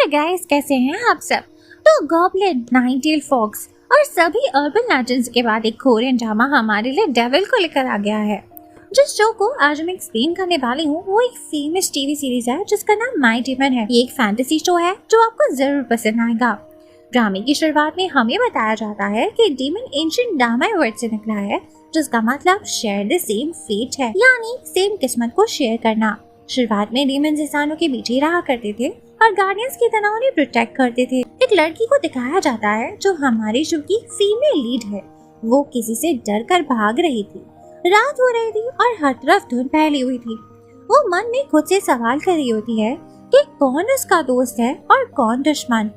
Hey guys, कैसे हैं आप सब। तो गॉब्लिन, नाइनटेल फॉक्स और सभी अर्बन लेजेंड्स के बाद एक कोरियन ड्रामा हमारे लिए डेविल को लेकर आ गया है। जिस शो को आज मैं एक्सप्लेन करने वाली हूँ वो एक फेमस टीवी सीरीज है जिसका नाम माय डीमन है। ये एक फैंटेसी शो है जो आपको जरूर पसंद आएगा। ड्रामे की शुरुआत में हमें बताया जाता है कि डीमन एंशिएंट डामाई वर्ड से निकला है, जिसका मतलब शेयर द सेम फेट है, यानी सेम किस्मत को शेयर करना। शुरुआत में डीमन इंसानों के बीच ही रहा करते थे और गार्डियंस की तरह उन्हें प्रोटेक्ट करते थे। एक लड़की को दिखाया जाता है जो हमारे शो की फीमेल लीड है। वो किसी से डर कर भाग रही थी। रात हो रही थी और हर तरफ धुंध फैली हुई थी। वो मन में खुद से सवाल कर रही होती है कि कौन उसका दोस्त है और कौन दुश्मन।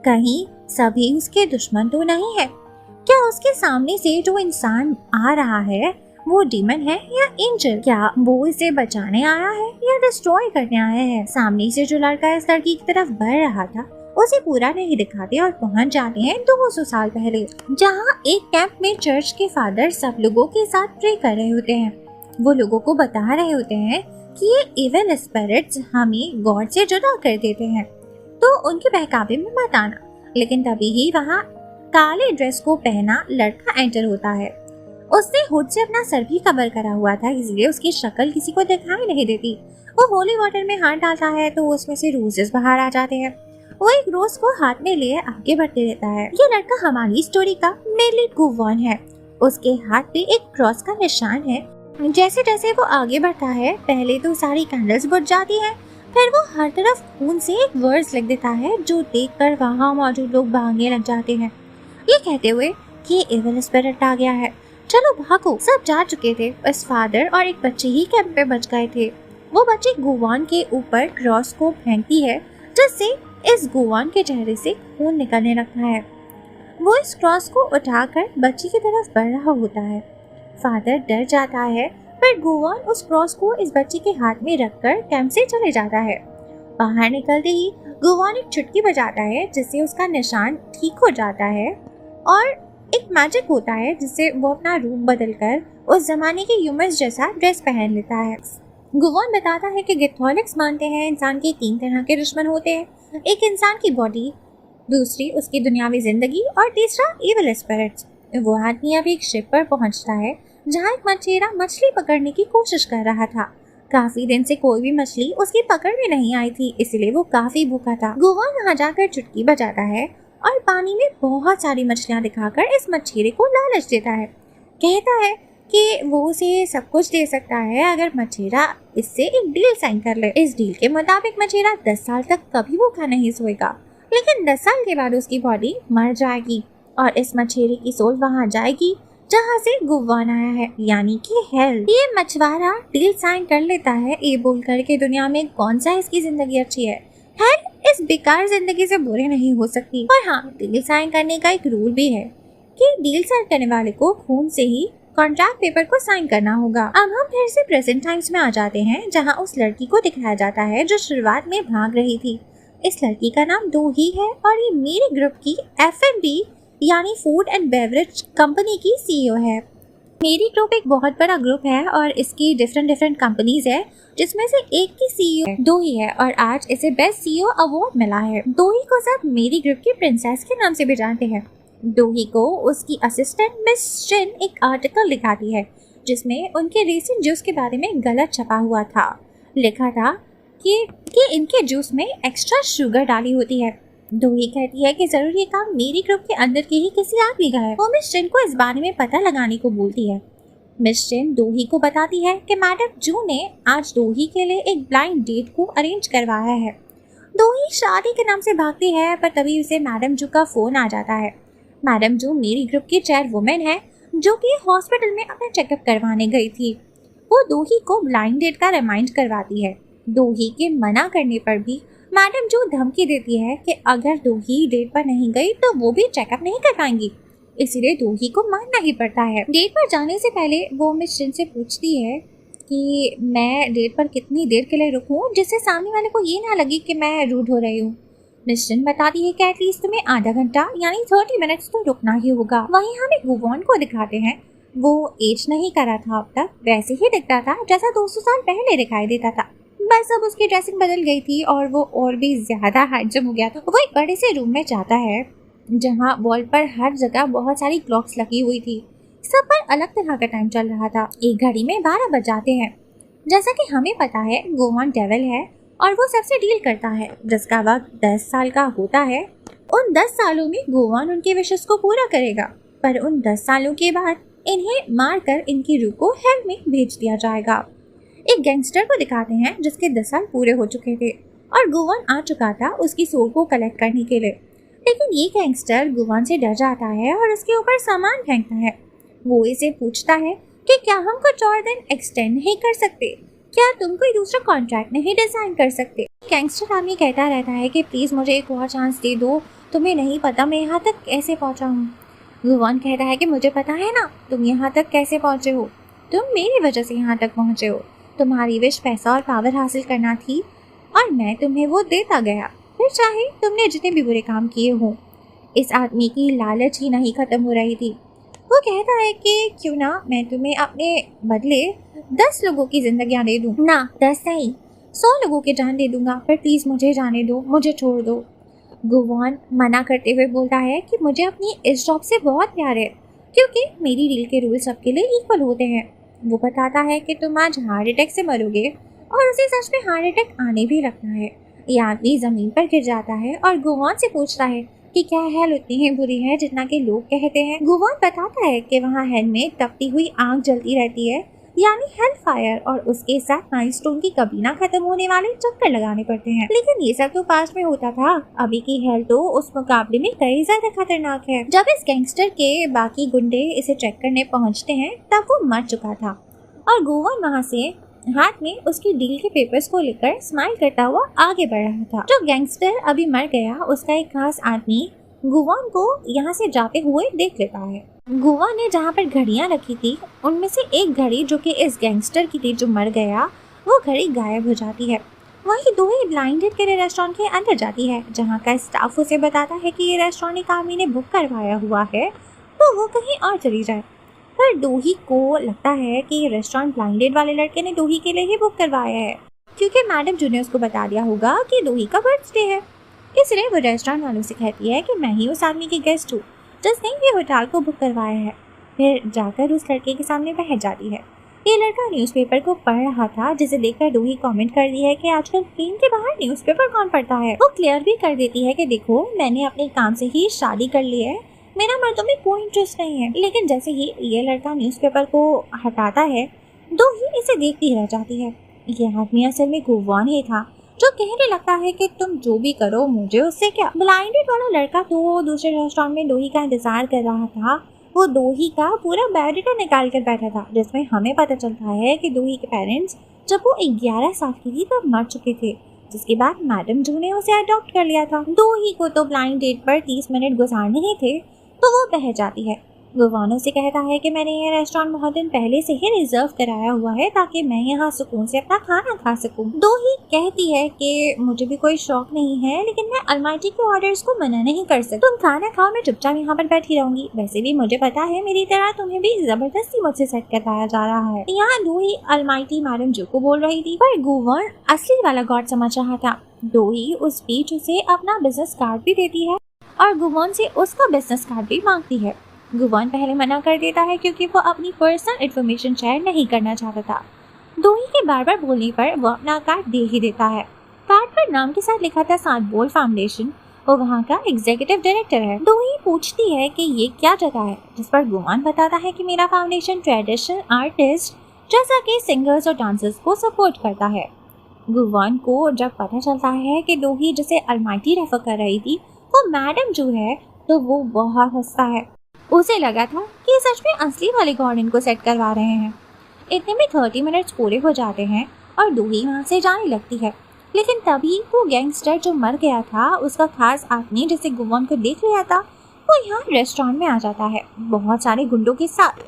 कहीं सभी उसके दुश्मन तो नहीं है। क्या उसके सामने से जो इंसान आ रहा है वो डीमन है या एंजल? क्या वो इसे बचाने आया है या डिस्ट्रॉय करने आया है? सामने से जो लड़का इस लड़की की तरफ बढ़ रहा था उसे पूरा नहीं दिखाते और पहुंच जाते हैं 200 साल पहले, जहां एक कैंप में चर्च के फादर सब लोगों के साथ प्रे कर रहे होते हैं। वो लोगों को बता रहे होते हैं कि ये इविल स्पिरिट्स हमें गॉड से जुदा कर देते हैं, तो उनके बहकावे में मत आना। लेकिन तभी ही वहाँ काले ड्रेस को पहना लड़का एंटर होता है। उसने हुड से अपना सर भी कवर करा हुआ था, इसलिए उसकी शक्ल किसी को दिखाई नहीं देती। वो होली वाटर में हाथ डालता है तो उसमें से रोजेस बाहर आ जाते हैं। वो एक रोज को हाथ में लिए आगे बढ़ते रहता है। ये लड़का हमारी स्टोरी का मेन लीड गुवॉन है। उसके हाथ पे एक क्रॉस का निशान है। जैसे जैसे वो आगे बढ़ता है पहले तो सारी कैंडल्स बुझ जाती हैं, फिर वो हर तरफ खून से एक वर्ड्स लिख देता है जो देखकर वहाँ मौजूद लोग भागने लग जाते हैं, ये कहते हुए कि इविल स्पिरिट आ गया है, चलो भागो। सब जा चुके थे, बस फादर और एक बच्चे ही कैंप पे बच गए थे। वो बच्ची गुवान के ऊपर क्रॉस को फेंकती है जिससे इस गुवान के चेहरे से खून निकलने लगता है। वो इस क्रॉस को उठाकर बच्ची की तरफ बढ़ रहा होता है। फादर डर जाता है पर गुवान उस क्रॉस को इस बच्ची के हाथ में रखकर कैंप से चले जाता है। बाहर निकलते ही गुवान एक चुटकी बजाता है जिससे उसका निशान ठीक हो जाता है और एक मैजिक होता है जिससे वो अपना रूप बदलकर उस जमाने के ह्यूमंस जैसा ड्रेस पहन लेता है। गुवान बताता है कि कैथोलिक्स मानते हैं इंसान के 3 तरह के दुश्मन होते हैं, एक इंसान की बॉडी, दूसरी उसकी दुनियावी जिंदगी और तीसरा इविल स्पिरिट्स। वो आदमी अब एक शिप पर पहुंचता है जहां एक मछेरा मछली पकड़ने की कोशिश कर रहा था। काफी दिन से कोई भी मछली उसकी पकड़ में नहीं आई थी, इसलिए वो काफी भूखा था। गुवान वहां जाकर चुटकी बजाता है और पानी में बहुत सारी मछलियां दिखाकर इस मछेरे को लालच देता है। कहता है कि वो उसे सब कुछ दे सकता है अगर मछेरा इससे एक डील साइन कर ले। इस डील के मुताबिक मछेरा 10 साल तक कभी भूखा नहीं सोएगा, लेकिन 10 साल के बाद उसकी बॉडी मर जाएगी और इस मछेरे की सोल वहां जाएगी जहां से गुवान आया है, यानी कि हेल। ये मछुआरा डील साइन कर लेता है ये बोलकर के दुनिया में कौन सा इसकी जिंदगी अच्छी है, हेल इस बेकार जिंदगी से बुरे नहीं हो सकती। और हाँ, डील साइन करने का एक रूल भी है कि डील साइन करने वाले को खून से ही कॉन्ट्रैक्ट पेपर को साइन करना होगा। अब हम फिर से प्रेजेंट टाइम्स में आ जाते हैं जहां उस लड़की को दिखाया जाता है जो शुरुआत में भाग रही थी। इस लड़की का नाम दोही है और ये मेरे ग्रुप की F&B यानी फूड एंड बेवरेज कंपनी की CEO है। मेरी ग्रुप एक बहुत बड़ा ग्रुप है और इसकी डिफरेंट कंपनीज है जिसमें से एक की CEO दोही है और आज इसे बेस्ट CEO अवार्ड मिला है। दोही को सब मेरी ग्रुप की प्रिंसेस के नाम से भी जानते हैं। दोही को उसकी असिस्टेंट मिस शिन एक आर्टिकल लिखाती है जिसमें उनके रीसेंट जूस के बारे में गलत छपा हुआ था। लिखा था कि इनके जूस में एक्स्ट्रा शुगर डाली होती है। दोही कहती है कि जरूर ये काम मेरी ग्रुप के अंदर के ही किसी आदमी का है। वो मिस शिन को इस बारे में पता लगाने को बोलती है। मिस शिन दोही को बताती है कि मैडम जू ने आज दोही के लिए एक ब्लाइंड डेट को अरेंज करवाया है। दोही शादी के नाम से भागती है पर तभी उसे मैडम जू का फोन आ जाता है। मैडम जू मेरी ग्रुप की चेयरवुमन है जो कि हॉस्पिटल में अपना चेकअप करवाने गई थी। वो दोही को ब्लाइंड डेट का रिमाइंड करवाती है। दोही के मना करने पर भी मैडम जू धमकी देती है कि अगर दोही डेट पर नहीं गई तो वो भी चेकअप नहीं कर पाएंगी, इसीलिए दोही को मानना ही पड़ता है। डेट पर जाने से पहले वो मिस शिन से पूछती है कि मैं डेट पर कितनी देर के लिए रुकूं जिससे सामने वाले को ये ना लगे कि मैं रूड हो रही हूँ। मिस शिन बताती है कि एटलीस्ट तुम्हें आधा घंटा यानी 30 मिनट्स तो रुकना ही होगा। वहीं हमें गुवॉन को दिखाते हैं। वो एज नहीं करा था अब तक, वैसे ही दिखता था जैसा 200 साल पहले दिखाई देता था। बस अब उसकी ड्रेसिंग बदल गई थी और वो और भी ज्यादा हैंडसम हो गया था। वो एक बड़े से रूम में जाता है जहाँ वॉल पर हर जगह बहुत सारी क्लॉक्स लगी हुई थी। सब पर अलग तरह का टाइम चल रहा था। एक घड़ी में 12 बज जाते हैं। जैसा कि हमें पता है गोवान डेविल है और वो सबसे डील करता है, जिसका वक्त 10 साल का होता है। उन 10 सालों में गोवान उनके विशेष को पूरा करेगा, पर उन 10 सालों के बाद इन्हें मारकर इनकी रूह को हेल में भेज दिया जाएगा। एक गैंगस्टर को दिखाते हैं जिसके 10 साल पूरे हो चुके थे और गोवान आ चुका था उसकी सोल को कलेक्ट करने के लिए। लेकिन ये गैंगस्टर गोवान से डर जाता है और उसके ऊपर सामान फेंकता है। वो इसे पूछता है कि क्या हम कुछ और दिन एक्सटेंड नहीं कर सकते, क्या तुम कोई दूसरा कॉन्ट्रैक्ट नहीं डिजाइन कर सकते। गैंगस्टर आदमी कहता रहता है कि प्लीज मुझे एक और चांस दे दो, तुम्हें नहीं पता मैं यहाँ तक कैसे पहुँचा हूँ। गोवान कहता है कि मुझे पता है ना तुम यहाँ तक कैसे पहुँचे हो, तुम मेरी वजह से यहाँ तक पहुँचे हो। तुम्हारी विश पैसा और पावर हासिल करना थी और मैं तुम्हें वो देता गया, फिर चाहे तुमने जितने भी बुरे काम किए हो। इस आदमी की लालच ही नहीं खत्म हो रही थी। वो कहता है कि क्यों ना मैं तुम्हें अपने बदले 10 लोगों की जिंदगियां दे दूं। ना 10 नहीं, 100 लोगों की जान दे दूंगा, पर प्लीज मुझे जाने दो, मुझे छोड़ दो। गोवान मना करते हुए बोलता है कि मुझे अपनी इस जॉब से बहुत प्यार है, क्योंकि मेरी डील के रूल सबके लिए इक्वल होते हैं। वो बताता है कि तुम आज हार्ट अटैक से मरोगे और उसे सच में हार्ट अटैक आने भी लगता है। ये आदमी जमीन पर गिर जाता है और गोवान से पूछता है कि क्या हेल उतनी ही बुरी है जितना के लोग कहते हैं। गोवान बताता है कि वहाँ हेल में तपती हुई आग जलती रहती है, यानी हेल फायर, और उसके साथ माइलस्टोन की कभी ना खत्म होने वाले चक्कर लगाने पड़ते हैं। लेकिन ये सब तो पास में होता था, अभी की हेल तो उस मुकाबले में कई ज्यादा खतरनाक है। जब इस गैंगस्टर के बाकी गुंडे इसे चेक करने पहुँचते हैं तब वो मर चुका था और गोवान वहाँ से हाथ में उसकी डील के पेपर्स को लेकर स्माइल करता हुआ आगे बढ़ रहा था। जो गैंगस्टर अभी मर गया उसका एक खास आदमी गोवान को यहाँ से जाते हुए देख लेता है। गोवान ने जहाँ पर घड़ियाँ रखी थी उनमें से एक घड़ी जो कि इस गैंगस्टर की थी जो मर गया, वो घड़ी गायब हो जाती है। वहीं दो ही ब्लाइंडेड के रेस्टोरेंट के अंदर जाती है जहाँ का स्टाफ उसे बताता है कि ये रेस्टोरेंट एक आदमी ने बुक करवाया हुआ है तो वो कहीं और चली जाए। पर दोही को लगता है कि रेस्टोरेंट ब्लाइंडेड वाले लड़के ने दोही के लिए ही बुक करवाया है, क्योंकि मैडम जी ने उसको बता दिया होगा कि दोही का बर्थडे है। इसलिए वो रेस्टोरेंट वालों से कहती है कि मैं ही उस आदमी की गेस्ट हूँ जिसने ये होटल को बुक करवाया है। फिर जाकर उस लड़के के सामने बैठ जाती है। ये लड़का न्यूज़पेपर को पढ़ रहा था, जिसे देखकर दोही कमेंट कर दी है कि आजकल प्लेन के बाहर न्यूज़पेपर कौन पढ़ता है। वो क्लियर भी कर देती है कि देखो मैंने अपने काम से ही शादी कर ली है, मेरा मर्दों में कोई इंटरेस्ट नहीं है। लेकिन जैसे ही ये लड़का न्यूज़पेपर को हटाता है दोही इसे देखती रह जाती है। ये आदमी असल में गोवान ही था जो कहने लगता है कि तुम जो भी करो मुझे उससे क्या। ब्लाइंडेड वाला लड़का तो दूसरे रेस्टोरेंट में दोही का इंतजार कर रहा था। वो दोही का पूरा बायोडाटा निकाल कर बैठा था, जिसमें हमें पता चलता है कि दोही के पेरेंट्स जब वो 11 साल की थी तब मर चुके थे, जिसके बाद मैडम जू ने उसे अडॉप्ट कर लिया था। दोही को तो ब्लाइंड डेट पर 30 मिनट गुजारने ही थे तो वो बह जाती है। गोवान से कहता है कि मैंने ये रेस्टोरेंट बहुत दिन पहले से ही रिजर्व कराया हुआ है ताकि मैं यहाँ सुकून से अपना खाना खा सकूं। दोही कहती है कि मुझे भी कोई शौक नहीं है, लेकिन मैं अलमाइटी के ऑर्डर्स को मना नहीं कर सकती। तुम खाना खाओ, मैं चुपचाप यहाँ पर बैठी रहूंगी। वैसे भी मुझे पता है मेरी तरह तुम्हें भी जबरदस्ती मुझसे सेट करवाया जा रहा है। यहाँ दोही अलमाइटी मैडम जो को बोल रही थी, पर गोवान असली वाला गॉड समझ रहा था। दोही उस बीच उसे अपना बिजनेस कार्ड भी देती है और गोवान से उसका बिजनेस कार्ड भी मांगती है। गोवान पहले मना कर देता है क्योंकि वो अपनी पर्सनल इन्फॉर्मेशन शेयर नहीं करना चाहता था। दोही के बार बार बोलने पर वो अपना कार्ड दे ही देता है। कार्ड पर नाम के साथ लिखा था सात बोल फाउंडेशन। वो वहाँ का एग्जीक्यूटिव डायरेक्टर है। दोही पूछती है कि ये क्या जगह है, जिस पर गोवान बताता है कि मेरा फाउंडेशन ट्रेडिशनल आर्टिस्ट जैसा कि सिंगर्स और डांसर्स को सपोर्ट करता है। गोवान को जब पता चलता है कि दोही जिसे अलमाइटी रेफर कर रही थी वो मैडम जो है, तो वो बहुत हंसता है। उसे लगा था कि सच में असली वाले गॉड इनको सेट करवा रहे हैं। इतने में 30 मिनट्स पूरे हो जाते हैं और दोही वहाँ से जाने लगती है। लेकिन तभी वो गैंगस्टर जो मर गया था उसका खास आदमी जिसे गोवान को देख लिया था वो यहाँ रेस्टोरेंट में आ जाता है बहुत सारे गुंडों के साथ।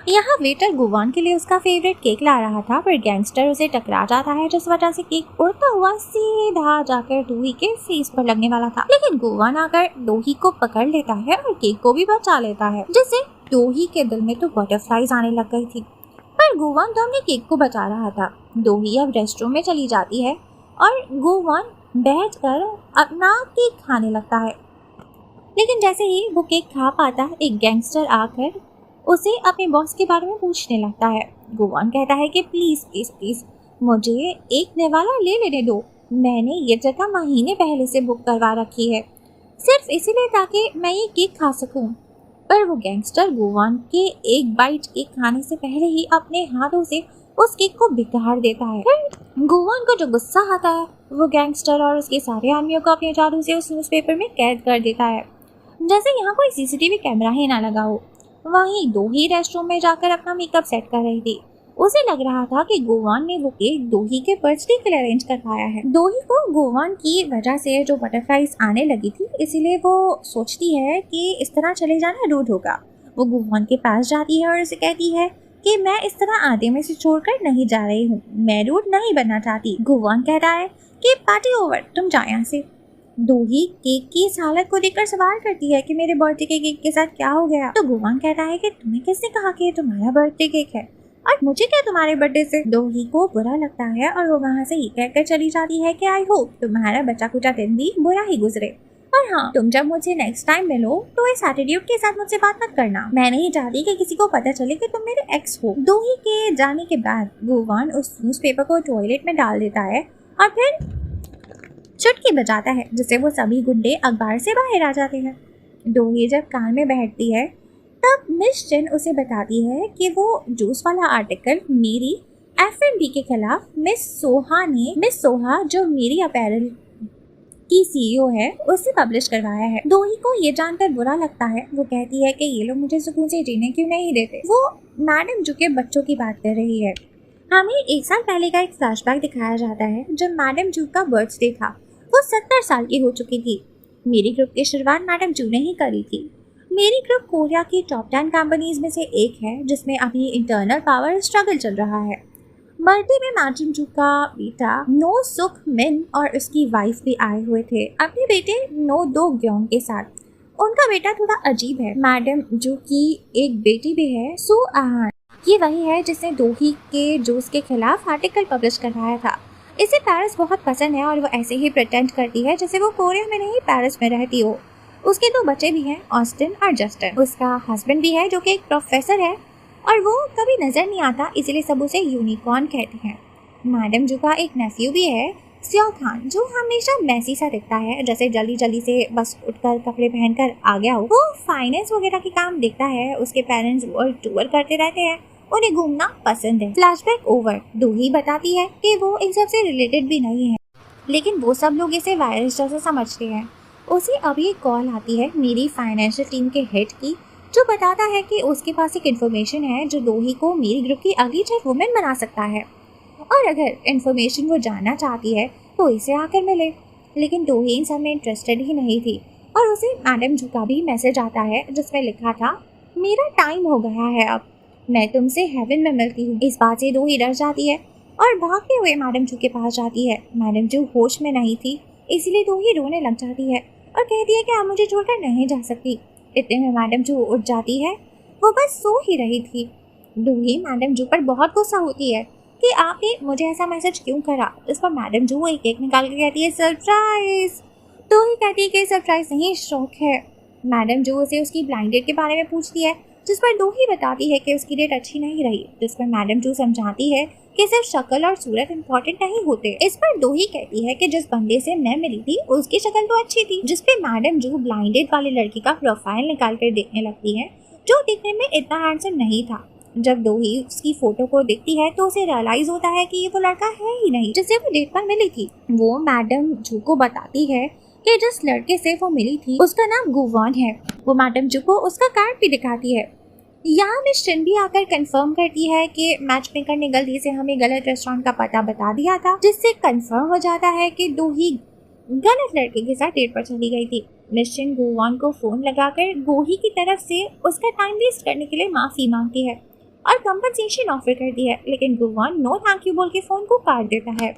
यहाँ वेटर गोवान के लिए उसका फेवरेट केक ला रहा था, पर गैंगस्टर उसे टकरा जाता है, जिस वजह से केक उड़ता हुआ सीधा जाकर दोही के फेस पर लगने वाला था। लेकिन गोवान आकर दोही को पकड़ लेता है और केक को भी बचा लेता है, जिससे दोही के दिल में तो बटरफ्लाईज आने लग गई थी। पर गुवान तो अपने केक को बचा रहा था। दोही अब रेस्टरूम में चली जाती है और गुवान बैठकर अपना केक खाने लगता है। लेकिन जैसे ही वो केक खा पाता, एक गैंगस्टर आकर उसे अपने बॉस के बारे में पूछने लगता है। गुवान कहता है कि प्लीज प्लीज प्लीज मुझे एक निवाला ले लेने दो, मैंने ये जगह महीने पहले से बुक करवा रखी है, सिर्फ इसीलिए ताकि मैं ये केक खा सकूं। पर वो गैंगस्टर गुवान के एक बाइट केक खाने से पहले ही अपने हाथों से उस केक को बिगाड़ देता है। फिर गुवान को जो गुस्सा आता है, वो गैंगस्टर और उसके सारे आदमियों को अपने जादू से उस न्यूज़पेपर में कैद कर देता है, जैसे यहाँ कोई सीसीटीवी कैमरा ही ना लगा हो। वहीं दोही रेस्टरूम में जाकर अपना मेकअप सेट कर रही थी। उसे लग रहा था कि गुवान ने वो केक दोही के बर्थडे के लिए अरेंज करवाया है। दोही को गुवान की वजह से जो बटरफ्लाइज आने लगी थी, इसीलिए वो सोचती है कि इस तरह चले जाना रूड होगा। वो गुवान के पास जाती है और उसे कहती है कि मैं इस तरह आधे में से छोड़कर नहीं जा रही हूँ, मैं रूड नहीं बनना चाहती। गुवान कहता है कि पार्टी ओवर, तुम जाओ यहाँ से। दोही केक की इस हालत को देखकर सवाल करती है कि मेरे बर्थडे के केक के साथ क्या हो गया। तो गुवान कहता है कि तुम्हें किसने कहा कि ये तुम्हारा बर्थडे केक है और मुझे क्या तुम्हारे बर्थडे से। दोही को बुरा लगता है और वो वहाँ से ये कहकर चली जाती है कि आई होप तुम्हारा बचा कुचा दिन भी बुरा ही गुजरे, और हाँ, तुम जब मुझे नेक्स्ट टाइम मिलो तो इस एटीट्यूड के साथ मुझसे बात मत करना। मैं नहीं चाहती कि किसी को पता चले कि तुम मेरे एक्स हो। दोही के जाने के बाद गुवान उस न्यूज़पेपर को टॉयलेट में डाल देता है और फिर चुटकी बजाता है, जिससे वो सभी गुंडे अखबार से बाहर आ जाते हैं। दोही जब कार में बैठती है तब मिस चिन उसे बताती है कि वो जूस वाला आर्टिकल मेरी एफ&बी के खिलाफ मिस सोहा जो मेरी अपैरल की सीईओ है, उससे पब्लिश करवाया है। दोही को ये जानकर बुरा लगता है। वो कहती है कि ये लोग मुझे सुकून से जीने क्यों नहीं देते। वो मैडम जू के बच्चों की बात कर रही है। हमें 1 साल पहले का एक फ्लैशबैक दिखाया जाता है जब मैडम जू का बर्थडे था। वो 70 साल की हो चुकी थी। मेरी ग्रुप की शुरुआत मैडम जू ने ही करी थी। मेरी ग्रुप कोरिया की टॉप 10 कंपनीज में से एक है जिसमें अभी इंटरनल पावर स्ट्रगल चल रहा है। बर्थडे में मैडम जू का बेटा नो सुक मिन और उसकी वाइफ भी आए हुए थे अपने बेटे नो दो ग्योंग के साथ। उनका बेटा थोड़ा अजीब है। मैडम जू की एक बेटी भी है, सू आहान। ये वही है जिसने दोही के जूस के खिलाफ आर्टिकल पब्लिश करवाया था। इसे पेरिस बहुत पसंद है और वो ऐसे ही प्रिटेंड करती है जैसे वो कोरिया में नहीं पेरिस में रहती हो। उसके 2 बच्चे भी हैं, ऑस्टिन और जस्टिन। उसका हस्बैंड भी है जो कि एक प्रोफेसर है और वो कभी नजर नहीं आता, इसीलिए सब उसे यूनिकॉर्न कहते हैं। मैडम जू का एक नेफ्यू भी है, सियाओ खान, जो हमेशा मैसी सा दिखता है, जैसे जल्दी जल्दी से बस उठकर कपड़े पहनकर आ गया हो। वो फाइनेंस वगैरह के काम देखता है। उसके पेरेंट्स वर्ल्ड टूर करते रहते हैं, उन्हें घूमना पसंद है। Flashback over. दोही बताती है कि वो इन सब से रिलेटेड भी नहीं है, लेकिन वो सब लोग इसे वायरस जैसा समझते हैं। उसे अभी एक कॉल आती है मेरी फाइनेंशियल टीम के हेड की, जो बताता है कि उसके पास एक इन्फॉर्मेशन है जो दोही को मेरी ग्रुप की अगली चीफ वुमेन बना सकता है, और अगर इन्फॉर्मेशन वो जानना चाहती है तो इसे आकर मिले। लेकिन दोही इन सब में इंटरेस्टेड ही नहीं थी और उसे मैडम जू का भी मैसेज आता है जिसमें लिखा था मेरा टाइम हो गया है, अब मैं तुमसे हेवन में मिलती हूँ। इस बात से दोही डर जाती है और भागते हुए मैडम जू के पास जाती है। मैडम जू होश में नहीं थी, इसलिए दोही रोने लग जाती है और कहती है कि आप मुझे छोड़कर नहीं जा सकती। इतने में मैडम जू उठ जाती है। वो बस सो ही रही थी। दोही मैडम जू पर बहुत गुस्सा होती है कि आपने मुझे ऐसा मैसेज क्यों करा। इस पर मैडम जू एक केक निकाल के कहती है सरप्राइज। दोही कहती है कि सरप्राइज नहीं, शौक है। मैडम जू उसे उसकी ब्लाइंड डेट के बारे में पूछती है, जिस पर दोही बताती है कि उसकी डेट अच्छी नहीं रही। जिस पर मैडम जू समझाती है कि सिर्फ शक्ल और सूरत इम्पोर्टेंट नहीं होते। इस पर दोही कहती है कि जिस बंदे से मैं मिली थी उसकी शक्ल तो अच्छी थी। जिस पे मैडम जू ब्लाइंडेड वाले लड़की का प्रोफाइल निकाल कर देखने लगती है, जो दिखने में इतना हैंडसम नहीं था। जब दोही उसकी फोटो को देखती है तो उसे रियलाइज होता है कि ये वो लड़का है ही नहीं जिससे वो डेट पर मिली थी। वो मैडम जू को बताती है कि जिस लड़के से वो मिली थी उसका नाम गुवान है। वो मैडम जू को उसका कार्ड भी दिखाती है। यहाँ मिस चिन भी आकर कंफर्म करती है कि मैच मेकर ने गलती से हमें गलत रेस्टोरेंट का पता बता दिया था, जिससे कंफर्म हो जाता है कि दोही गलत लड़के के साथ डेट पर चली गई थी। मिस चिन गुवान को फोन लगाकर दोही की तरफ से उसका टाइम वेस्ट करने के लिए माफी मांगती है और कंपनसेशन ऑफर करती है, लेकिन गुवान नो थैंक यू बोल के फोन को काट देता है।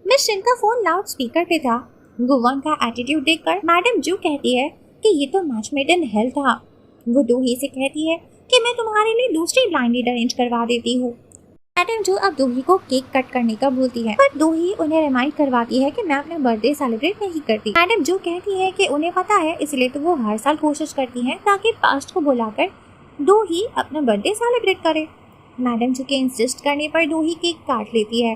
मिस चिन का फोन लाउड स्पीकर पे था। गुवान का एटीट्यूड देखकर मैडम जू कहती है कि ये तो मैच मेड इन हेल था। वो दोही से कहती है कि कि मैं तुम्हारे लिए दूसरी ब्लाइंड लीड अरेंज करवा देती हूँ। मैडम जो अब दोही को केक कट करने का बोलती है, पर दोही उन्हें रिमाइंड करवाती है कि मैं अपना बर्थडे सेलिब्रेट नहीं करती। मैडम जो कहती है कि उन्हें पता है, इसलिए तो वो हर साल कोशिश करती हैं ताकि पास्ट को बुलाकर दोही अपना बर्थडे सेलिब्रेट करे। मैडम जो के इंसिस्ट करने पर दोही केक काट लेती है।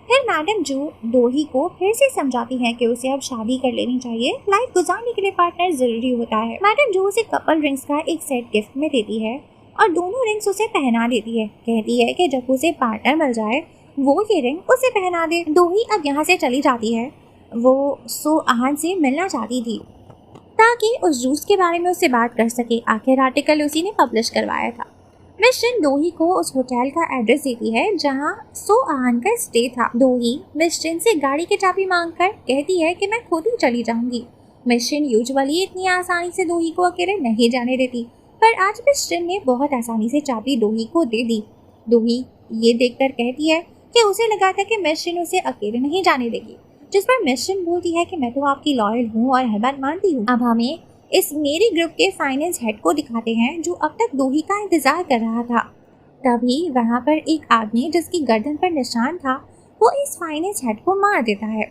फिर मैडम जो दोही को फिर से समझाती है कि उसे अब शादी कर लेनी चाहिए, लाइफ गुजारने के लिए पार्टनर जरूरी होता है। मैडम जो उसे कपल रिंग्स का एक सेट गिफ्ट में देती है और दोनों रिंग्स उसे पहना देती है। कहती है कि जब उसे पार्टनर मिल जाए वो ये रिंग उसे पहना दे। दोही अब यहाँ से चली जाती है। वो सो आहान से मिलना चाहती थी ताकि उस जूस के बारे में उससे बात कर सके। आखिर आर्टिकल उसी ने पब्लिश करवाया था। मिस शिन दोही को उस होटल का एड्रेस देती है जहाँ सो आहान का स्टे था। दोही मिस शिन से गाड़ी की चाबी मांगकर कहती है कि मैं खुद ही चली जाऊंगी। मिस शिन यूजुअली इतनी आसानी से दोही को अकेले नहीं जाने देती, पर आज मिस शिन ने बहुत आसानी से चाबी दोही को दे दी। दोही ये देखकर कहती है कि उसे लगा था कि मिस शिन उसे अकेले नहीं जाने देगी, जिस पर मिस शिन बोलती है कि मैं तो आपकी लॉयल हूँ और हर बात मानती हूँ। अब हमें इस मेरी ग्रुप के फाइनेंस हेड को दिखाते हैं जो अब तक दोही का इंतजार कर रहा था। तभी वहाँ पर एक आदमी जिसकी गर्दन पर निशान था वो इस फाइनेंस हेड को मार देता है।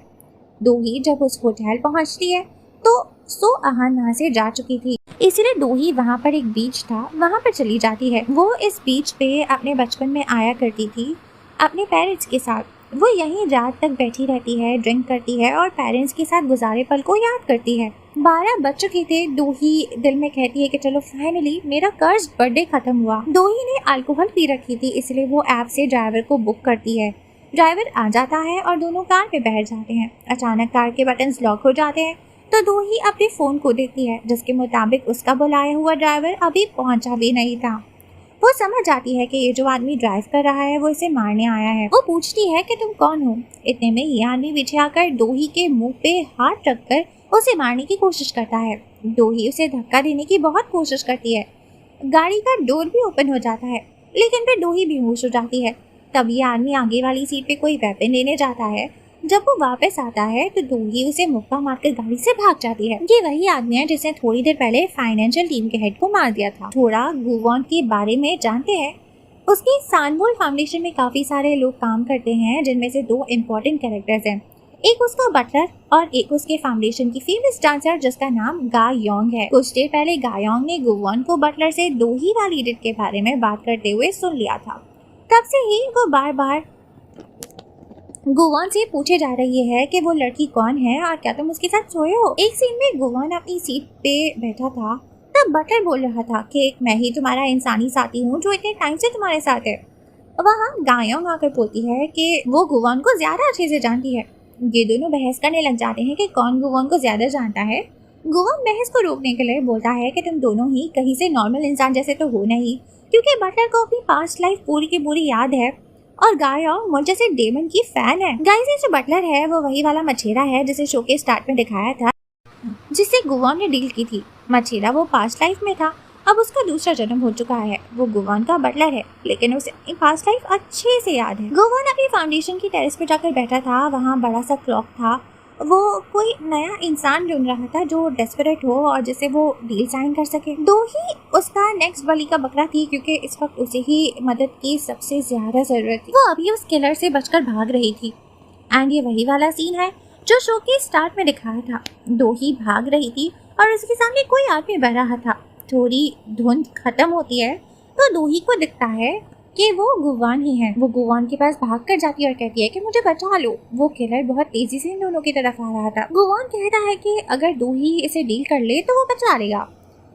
दोही जब उस होटल पहुँचती है तो सो आहान वहाँ से जा चुकी थी, इसलिए दोही वहाँ पर एक बीच था वहाँ पर चली जाती है। वो इस बीच पे अपने बचपन में आया करती थी अपने पेरेंट्स के साथ। वो यहीं रात तक बैठी रहती है, ड्रिंक करती है और पेरेंट्स के साथ गुजारे पल को याद करती है। 12 बज चुके थे। दोही दिल में कहती है कि चलो फाइनली मेरा कर्ज बर्थडे खत्म हुआ। दोही ने अल्कोहल पी रखी थी, इसलिए वो ऐप से ड्राइवर को बुक करती है। ड्राइवर आ जाता है और दोनों कार पे बैठ जाते हैं। अचानक कार के बटन्स लॉक हो जाते हैं तो दोही अपने फोन को देखती है, जिसके मुताबिक उसका बुलाया हुआ ड्राइवर अभी पहुंचा भी नहीं था। वो समझ जाती है कि ये जो आदमी ड्राइव कर रहा है वो इसे मारने आया है। वो पूछती है कि तुम कौन हो। इतने में ये आदमी पीछे आकर दोही के मुंह पे हाथ रखकर उसे मारने की कोशिश करता है। दोही उसे धक्का देने की बहुत कोशिश करती है। गाड़ी का डोर भी ओपन हो जाता है, लेकिन फिर दोही बेहोश हो जाती है। तब ये आदमी आगे वाली सीट पे कोई वेपन लेने जाता है। जब वो वापस आता है तो दोही उसे मुक्का मारकर गाड़ी से भाग जाती है। ये वही आदमी है जिसने थोड़ी देर पहले फाइनेंशियल टीम के हेड को मार दिया था। थोड़ा गुवॉन के बारे में जानते हैं। उसकी सानवोल फाउंडेशन में काफी सारे लोग काम करते हैं, जिनमें से 2 इम्पोर्टेंट कैरेक्टर्स हैं। एक उसका बटलर और एक उसके फाउंडेशन की फेमस डांसर जिसका नाम गा योंग है। कुछ देर पहले गा योंग ने गुवॉन को बटलर से दोही वाली डिट के बारे में बात करते हुए सुन लिया था। तब से ही वो बार बार गुवॉन से पूछे जा रही है कि वो लड़की कौन है और क्या तुम उसके साथ सोए हो। एक सीन में गुवॉन अपनी सीट पे बैठा था, तब बटलर बोल रहा था कि मैं ही तुम्हारा इंसानी साथी हूँ जो इतने टाइम से तुम्हारे साथ है। वहाँ गा योंग आकर बोलती है कि वो गुवॉन को ज्यादा अच्छे से जानती है। ये दोनों बहस करने लग जाते हैं कि कौन गुवॉन को ज्यादा जानता है। गुवॉन बहस को रोकने के लिए बोलता है कि तुम दोनों ही कहीं से नॉर्मल इंसान जैसे तो हो नहीं, क्योंकि बटलर को अपनी पास्ट लाइफ पूरी की पूरी याद है और गा योंग मुझ जैसे डेमन की फैन है। गाइस ये जो बटलर है वो वही वाला मछेरा है जिसे शो के स्टार्ट में दिखाया था, जिससे गुवॉन ने डील की थी। मछेरा वो पास्ट लाइफ में था, अब उसका दूसरा जन्म हो चुका है। वो गुवॉन का बटलर है, लेकिन उसे अपनी पास्ट लाइफ अच्छे से याद है। गुवॉन अपनी फाउंडेशन की टेरेस पे जाकर बैठा था। वहाँ बड़ा सा क्लॉक था। वो कोई नया इंसान ढूंढ रहा था जो डेस्परेट हो और जिसे वो डील साइन कर सके। दोही उसका नेक्स्ट बलि का बकरा थी, क्योंकि इस वक्त उसे ही मदद की सबसे ज्यादा जरूरत थी। वो अभी उस किलर से बचकर भाग रही थी। एंड ये वही वाला सीन है जो शो के स्टार्ट में दिखाया था। दोही भाग रही थी और उसके सामने कोई आदमी बढ़ रहा था। थोड़ी धुंध खत्म होती है तो दोही को दिखता है कि वो गुवॉन ही है। वो गुवॉन के पास भाग कर जाती है और कहती है कि मुझे बचा लो। वो किलर बहुत तेजी से इन दोनों की तरफ आ रहा था। गुवॉन कहता है कि अगर दोही इसे डील कर ले तो वो बचा लेगा।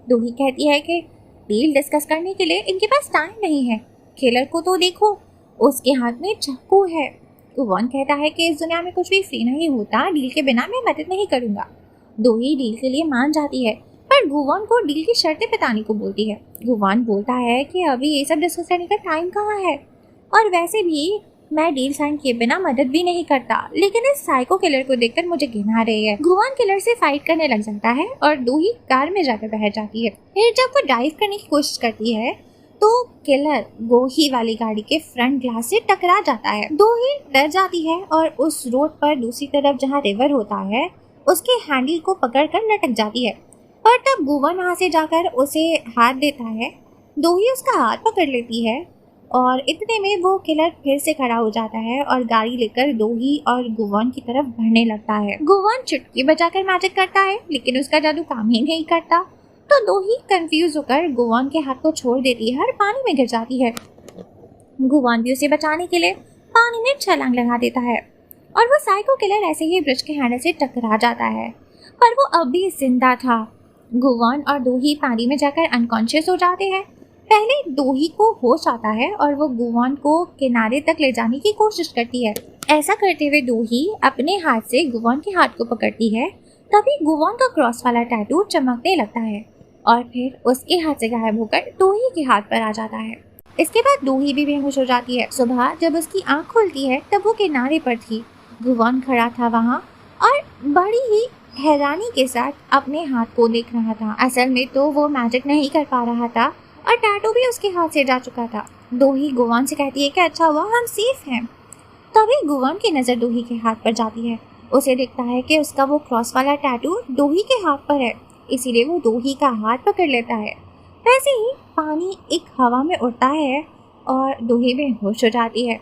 दोही कहती है कि डील डिस्कस करने के लिए इनके पास टाइम नहीं है। किलर को तो देखो, उसके हाथ में चाकू है। गुवॉन कहता है कि इस दुनिया में कुछ भी फ्री नहीं होता, डील के बिना मैं मदद नहीं करूंगा। दोही डील के लिए मान जाती है, पर गुवॉन को डील की शर्तें बताने को बोलती है। गुवॉन बोलता है कि अभी ये सब डिस्कस करने का टाइम कहाँ है, और वैसे भी मैं डील साइन किए बिना मदद भी नहीं करता। लेकिन इस साइको किलर को देखकर मुझे घिन आ रही है। गुवॉन किलर से फाइट करने लग जाता है और दोही कार में जाकर बैठ जाती है। फिर जब वो ड्राइव करने की कोशिश करती है तो किलर दोही वाली गाड़ी के फ्रंट ग्लास से टकरा जाता है। दोही डर जाती है और उस रोड पर दूसरी तरफ जहाँ रिवर होता है उसके हैंडल को पकड़कर लटक जाती है। पर तब गुवॉन वहाँ से जाकर उसे हाथ देता है दोही उसका हाथ पकड़ लेती है और इतने में वो किलर फिर से खड़ा हो जाता है और गाड़ी लेकर दोही और गुवान की तरफ बढ़ने लगता है। गुवान चुटकी बजाकर मैजिक करता है लेकिन उसका जादू काम ही नहीं करता, तो दोही कंफ्यूज होकर गुवान के हाथ को छोड़ देती है और पानी में गिर जाती है। गुवान भी उसे बचाने के लिए पानी में छलांग लगा देता है और वो साइको किलर ऐसे ही ब्रिज के हैंडल से टकरा जाता है, पर वो अब भी जिंदा था। गुवान और दोही पानी में जाकर अनकॉन्शियस हो जाते हैं। पहले दोही को होश आता है और वो गुवान को किनारे तक ले जाने की कोशिश करती है। ऐसा करते हुए दोही अपने हाथ से गुवान के हाथ को पकड़ती है। तभी गुवान का क्रॉस वाला टैटू चमकने लगता है और फिर उसके हाथ से गायब होकर दोही के हाथ पर आ जाता है। इसके बाद दोही भी बेहोश हो जाती है। सुबह जब उसकी आंख खुलती है तब वो किनारे पर थी। गुवान खड़ा था वहाँ और बड़ी ही हैरानी के साथ अपने हाथ को देख रहा था। असल में तो वो मैजिक नहीं कर पा रहा था और टैटू भी उसके हाथ से जा चुका था। दोही गुवान से कहती है कि अच्छा हुआ हम सेफ हैं। तभी गुवान की नज़र दोही के हाथ पर जाती है। उसे दिखता है कि उसका वो क्रॉस वाला टैटू दोही के हाथ पर है, इसीलिए वो दोही का हाथ पकड़ लेता है। वैसे ही पानी एक हवा में उड़ता है और दोही बेहोश हो जाती है।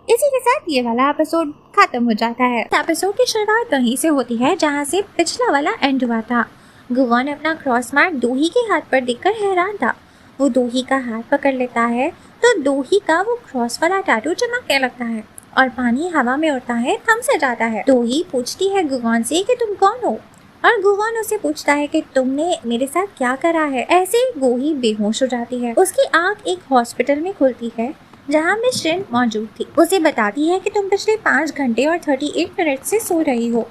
इसी के साथ ये वाला एपिसोड खत्म हो जाता है। एपिसोड की शुरुआत वहीं से होती है जहाँ से पिछला वाला एंड हुआ था। गुवान अपना क्रॉस मार्क दोही के हाथ पर देखकर हैरान था। वो दोही का हाथ पकड़ लेता है तो दोही का वो क्रॉस वाला टैटू चमकने लगता है और पानी हवा में उड़ता है, थम से जाता है। दोही पूछती है गुवान से कि तुम कौन हो और गुवान उसे पूछता है कि तुमने मेरे साथ क्या करा है। ऐसे ही दोही बेहोश हो जाती है। उसकी आंख एक हॉस्पिटल में खुलती है जहाँ मिस शिन मौजूद थी। उसे बताती है कि तुम पिछले 5 घंटे और 38 मिनट से सो रही हो।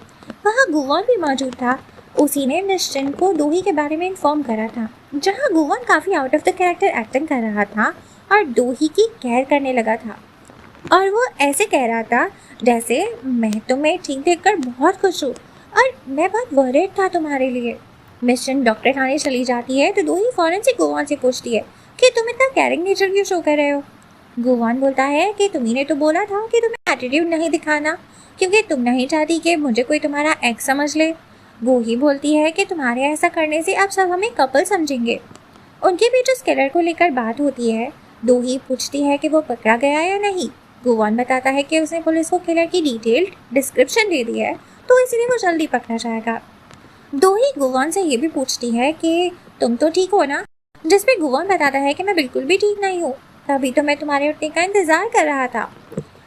वहाँ गुवान भी मौजूद था। उसी ने मिस शिन को दोही के बारे में इन्फॉर्म करा था। जहाँ गुवान काफी out of the character acting कर रहा था और दोही की केयर करने लगा था और वो ऐसे कह रहा था जैसे मैं तुम्हें ठीक देखकर बहुत खुश हूँ और मैं बहुत वरीड था तुम्हारे लिए। मिस शिन डॉक्टर खाने चली जाती है तो दोही फौरन से गुवान से पूछती है कि तुम इतना केयरिंग नेचर क्यों शो कर रहे हो। गुवान बोलता है कि तुम्ही ने तो बोला था कि तुम्हें एटीट्यूड नहीं दिखाना क्योंकि तुम नहीं चाहती कि मुझे कोई तुम्हारा एक्स समझ ले। दोही बोलती है कि तुम्हारे ऐसा करने से अब सब हमें कपल समझेंगे। उनके बीच उस किलर को लेकर बात होती है। दोही पूछती है कि वो पकड़ा गया या नहीं। गुवान बताता है कि उसने पुलिस को किलर की डिटेल्ड डिस्क्रिप्शन दे दी है तो इसलिए वो जल्दी पकड़ा जाएगा। दोही गुवान से ये भी पूछती है कि तुम तो ठीक हो ना, जिसपे गुवान बताता है कि मैं बिल्कुल भी ठीक नहीं हूँ, तभी तो मैं तुम्हारे उठने का इंतजार कर रहा था।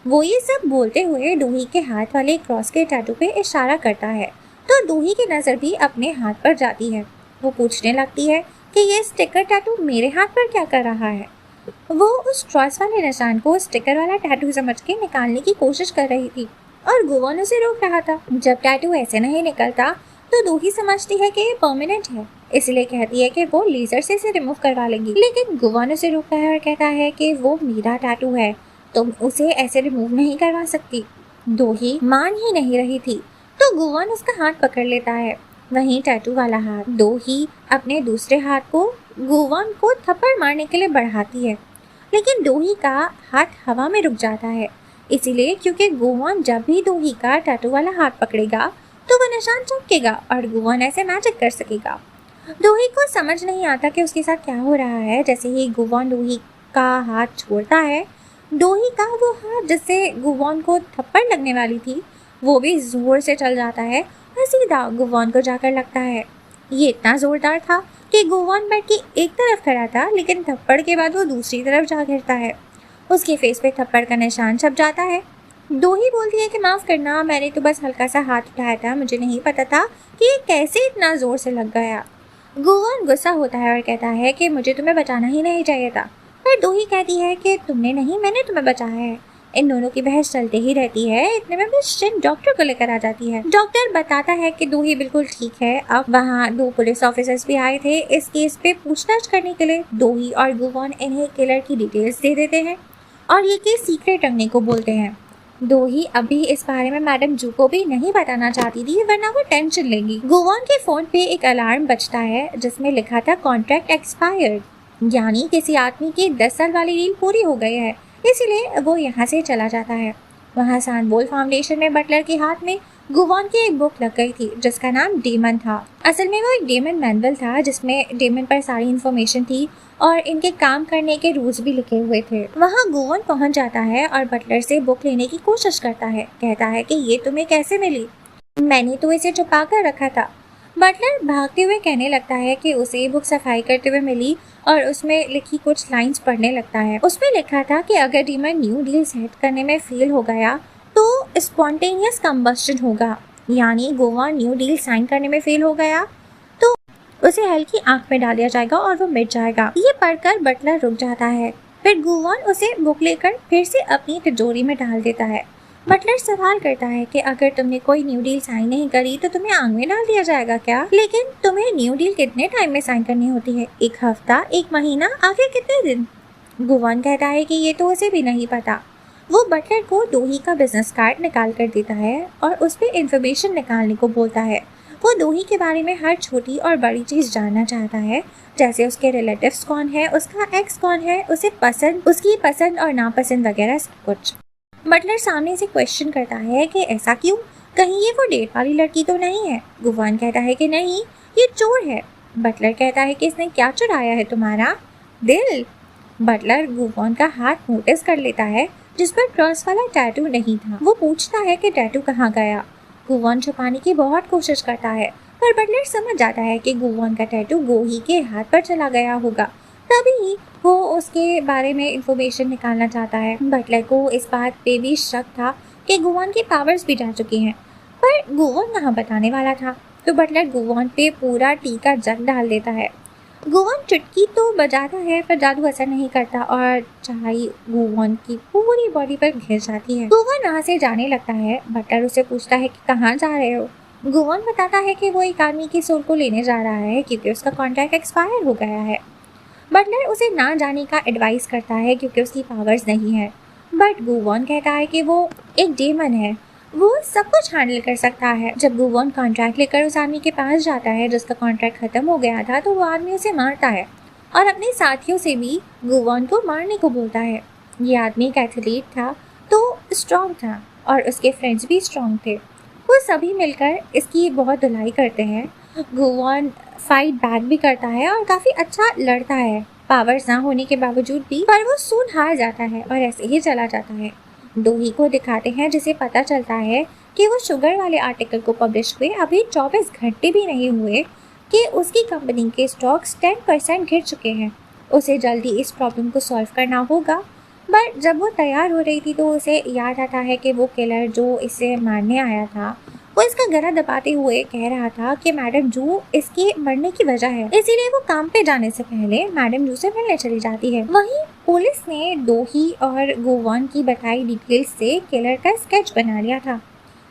वो ये सब बोलते हुए दोही के हाथ वाले क्रॉस के टैटू पे इशारा करता है तो दोही की नज़र भी अपने हाथ पर जाती है। वो पूछने लगती है कि ये स्टिकर टैटू मेरे हाथ पर क्या कर रहा है। वो उस क्रॉस वाले निशान को स्टिकर वाला टैटू समझ के निकालने की कोशिश कर रही थी और गुवान उसे रोक रहा था। जब टैटू ऐसे नहीं निकलता तो दोही समझती है कि ये परमानेंट है, इसलिए कहती है कि वो लेजर से इसे रिमूव करवा लेंगी। लेकिन गुवान उसे रोकता है और कहता है कि वो मेरा टैटू है, तुम उसे ऐसे रिमूव नहीं करवा सकती। दोही मान ही नहीं रही थी तो गुवान उसका हाथ पकड़ लेता है। वहीं टैटू वाला हाथ दोही अपने दूसरे हाथ को गुवान को थप्पड़ मारने के लिए बढ़ाती है, लेकिन दोही का हाथ हवा में रुक जाता है, इसीलिए क्योंकि गुवान जब भी दोही का टैटू वाला हाथ पकड़ेगा तो वह निशान चमकेगा और गुवान ऐसे मैजिक कर सकेगा। दोही को समझ नहीं आता कि उसके साथ क्या हो रहा है। जैसे ही गुवान दोही का हाथ छोड़ता है, दोही का वो हाथ जिससे गुवान को थप्पड़ लगने वाली थी वो भी जोर से चल जाता है और सीधा गुवान को जाकर लगता है। ये इतना जोरदार था कि गुवान बेड की एक तरफ खड़ा था, लेकिन थप्पड़ के बाद वो दूसरी तरफ जा गिरता है। उसके फेस पे थप्पड़ का निशान छप जाता है। दोही बोलती है कि माफ़ करना, मैंने तो बस हल्का सा हाथ उठाया था, मुझे नहीं पता था कि ये कैसे इतना ज़ोर से लग गया। गुवान गुस्सा होता है और कहता है कि मुझे तुम्हें बचाना ही नहीं चाहिए था, पर दोही कहती है कि तुमने नहीं, मैंने तुम्हें बचाया है। इन दोनों की बहस चलती ही रहती है। इतने में मिस शिन डॉक्टर को लेकर आ जाती है। डॉक्टर बताता है कि दोही बिल्कुल ठीक है। अब वहाँ 2 पुलिस ऑफिसर्स भी आए थे इस केस पे पूछताछ करने के लिए। दोही और गुवान इन्हें किलर की डिटेल्स दे देते हैं और ये केस सीक्रेट रखने को बोलते हैं। दोही अभी इस बारे में मैडम जू को भी नहीं बताना चाहती थी, वरना वो टेंशन लेंगी। गुवान के फोन पे एक अलार्म बजता है जिसमें लिखा था कॉन्ट्रैक्ट एक्सपायर्ड, यानी किसी आदमी की 10 साल वाली डील पूरी हो गई है, इसीलिए वो यहाँ से चला जाता है। वहाँ सैनबोल फाउंडेशन में बटलर के हाथ में गुवान की एक बुक लग गई थी जिसका नाम डेमन था। असल में वो एक डेमन मैनुअल था जिसमें डेमन पर सारी इन्फॉर्मेशन थी और इनके काम करने के रूल्स भी लिखे हुए थे। वहाँ गुवान पहुँच जाता है और बटलर से बुक लेने की कोशिश करता है। कहता है कि ये तुम्हें कैसे मिली, मैंने तो इसे छुपा कर रखा था। बटलर भागते हुए कहने लगता है कि उसे ये बुक सफाई करते हुए मिली और उसमें लिखी कुछ लाइंस पढ़ने लगता है। उसमें लिखा था कि अगर डीमन न्यू डील सेट करने में फेल हो गया तो स्पॉन्टेनियस कंबस्टन होगा, यानी गोवा न्यू डील साइन करने में फेल हो गया तो उसे हल्की आंख में डाल दिया जाएगा और वो मिट जाएगा। ये पढ़कर बटलर रुक जाता है। फिर गुवान उसे बुक लेकर फिर से अपनी तिजोरी में डाल देता है। बटलर सवाल करता है कि अगर तुमने कोई न्यू डील साइन नहीं करी तो तुम्हें आग में डाल दिया जाएगा क्या? लेकिन तुम्हें न्यू डील कितने टाइम में साइन करनी होती है? 1 हफ्ता, 1 महीना, आखिर कितने दिन? गुवान कहता है कि ये तो उसे भी नहीं पता। वो बटलर को दोही का बिजनेस कार्ड निकाल कर देता है और उस पर इंफॉर्मेशन निकालने को बोलता है। वो दोही के बारे में हर छोटी और बड़ी चीज़ जानना चाहता है, जैसे उसके रिलेटिव्स कौन है, उसका एक्स कौन है, उसकी पसंद और नापसंद वगैरह सब कुछ। बटलर सामने से क्वेश्चन करता है कि ऐसा क्यों, कहीं ये वो डेट वाली लड़की तो नहीं है? गुवान कहता है कि नहीं, ये चोर है। बटलर कहता है कि इसने क्या चुराया है तुम्हारा? दिल। बटलर गुवान का हाथ नोटिस कर लेता है जिस पर क्रॉस वाला टैटू नहीं था। वो पूछता है कि टैटू कहाँ गया। गुवान छुपाने की बहुत कोशिश करता है पर बटलर समझ जाता है कि गुवान का टैटू गोही के हाथ पर चला गया होगा। तभी वो उसके बारे में इंफॉर्मेशन निकालना चाहता है। बटलर को इस बात पे भी शक था कि गुवान की पावर्स भी जा चुकी हैं, पर गुवान कहाँ बताने वाला था। तो बटलर गुवान पे पूरा टी का जग डाल देता है। गुवान चुटकी तो बजाता है पर जादू असर नहीं करता और चाय गुवान की पूरी बॉडी पर घिर जाती है। गुवान वहाँ से जाने लगता है। बटलर उसे पूछता है कि कहाँ जा रहे हो? गुवान बताता है कि वो एक आदमी की सोल को लेने जा रहा है क्योंकि उसका कॉन्ट्रैक्ट एक्सपायर हो गया है। बटलर उसे ना जाने का एडवाइस करता है क्योंकि उसकी पावर्स नहीं है, बट गुवान कहता है कि वो एक डेमन है, वो सब कुछ हैंडल कर सकता है। जब गुवान कॉन्ट्रैक्ट लेकर उस आदमी के पास जाता है जिसका कॉन्ट्रैक्ट खत्म हो गया था तो वो आदमी उसे मारता है और अपने साथियों से भी गुवान को मारने को बोलता है। ये आदमी एक एथलीट था तो स्ट्रॉन्ग था और उसके फ्रेंड्स भी स्ट्रॉन्ग थे। वो सभी मिलकर इसकी बहुत धुलाई करते हैं। गुवान फाइट बैक भी करता है और काफ़ी अच्छा लड़ता है पावर्स ना होने के बावजूद भी, पर वो सून हार जाता है और ऐसे ही चला जाता है। दोही को दिखाते हैं जिसे पता चलता है कि वो शुगर वाले आर्टिकल को पब्लिश हुए अभी 24 घंटे भी नहीं हुए कि उसकी कंपनी के स्टॉक्स 10% गिर चुके हैं। उसे जल्दी इस प्रॉब्लम को सॉल्व करना होगा। बट जब वो तैयार हो रही थी तो उसे याद आता है कि वो किलर जो इसे मारने आया था वो इसका गला दबाते हुए कह रहा था कि मैडम जू इसके मरने की वजह है, इसीलिए वो काम पे जाने से पहले मैडम जू से मिलने चली जाती है। वहीं पुलिस ने दोही और गुवान की बताई डिटेल्स से किलर का स्केच बना लिया था।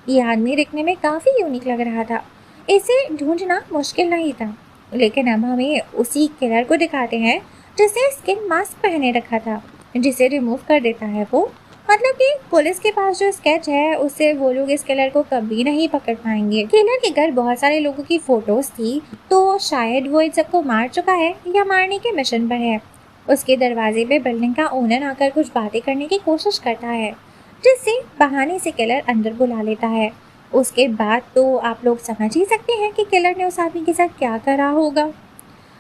ये आदमी दिखने में काफ़ी यूनिक लग रहा था, इसे ढूंढना मुश्किल नहीं था। लेकिन अब हमें उसी किलर को दिखाते हैं जिसे स्किन मास्क पहने रखा था, जिसे रिमूव कर देता है वो। मतलब कि पुलिस के पास जो स्केच है उससे वो लोग इस किलर को कभी नहीं पकड़ पाएंगे। किलर के घर बहुत सारे लोगों की फोटोज थी तो शायद वो इन सबको मार चुका है या मारने के मिशन पर है। उसके दरवाजे पे बिल्डिंग का ओनर आकर कुछ बातें करने की कोशिश करता है जिससे बहाने से किलर अंदर बुला लेता है। उसके बाद तो आप लोग समझ ही सकते हैं कि किलर ने उस आदमी के साथ क्या करा होगा।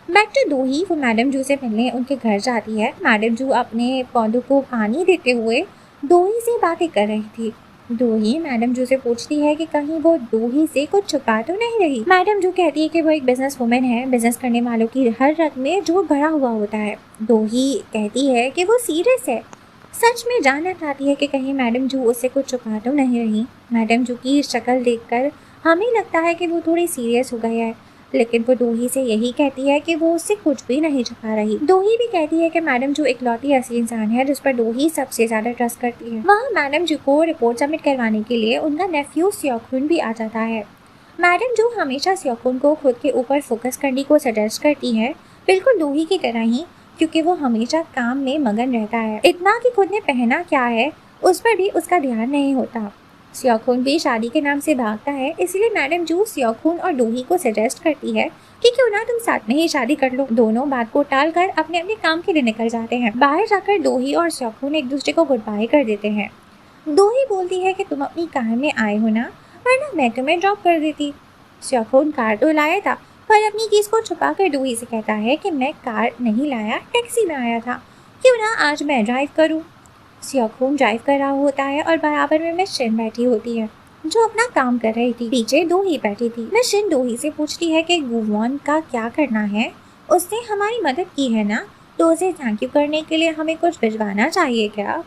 बैक टू दोही, वो मैडम जू से मिलने उनके घर जाती है। मैडम जू अपने पौधों को पानी देते हुए दोही से बातें कर रही थी। दोही मैडम जू से पूछती है कि कहीं वो दोही से कुछ छुपा तो नहीं रही। मैडम जू कहती है कि वो एक बिजनेस वुमेन है, बिजनेस करने वालों की हर रग में जो भरा हुआ होता है। दोही कहती है कि वो सीरियस है, सच में जानना चाहती है कि कहीं मैडम जू उससे कुछ छुपा तो नहीं रही। मैडम जू की शक्ल देखकर हमें लगता है कि वो थोड़ी सीरियस हो गई है, लेकिन वो दोही से यही कहती है कि वो उससे कुछ भी नहीं छुपा रही। दोही भी कहती है कि मैडम जू इकलौती ऐसी इंसान है जिस पर दोही सबसे ज्यादा ट्रस्ट करती है। वहाँ मैडम जू को रिपोर्ट सबमिट करवाने के लिए उनका नेफ्यू स्योकुन भी आ जाता है। मैडम जू हमेशा स्योकुन को खुद के ऊपर फोकस करने को सजेस्ट करती है, बिल्कुल दोही की तरह ही, क्योंकि वो हमेशा काम में मगन रहता है। इतना कि खुद ने पहना क्या है उस पर भी उसका ध्यान नहीं होता। स्योकुन भी शादी के नाम से भागता है, इसलिए मैडम जू स्योकुन और दोही को सजेस्ट करती है कि क्यों ना तुम साथ में ही शादी कर लो। दोनों बात को टालकर अपने अपने काम के लिए निकल जाते हैं। बाहर जाकर दोही और स्योकुन एक दूसरे को गुड बाय कर देते हैं। दोही बोलती है कि तुम अपनी कार में आए हो ना, वरना मैं तुम्हें ड्रॉप कर देती। स्योखुन कार तो लाया था, पर अपनी कीज को छुपा कर डोही से कहता है कि मैं कार नहीं लाया, टैक्सी में आया था, क्यों ना आज मैं ड्राइव करूं। स्योखुन ड्राइव कर रहा होता है और बराबर में मिस शिन बैठी होती है, जो अपना काम कर रही थी। पीछे डोही बैठी थी। मिस शिन डोही से पूछती है कि गुवॉन का क्या करना है, उसने हमारी मदद की है ना, तो उसे थैंक यू करने के लिए हमें कुछ भिजवाना चाहिए क्या।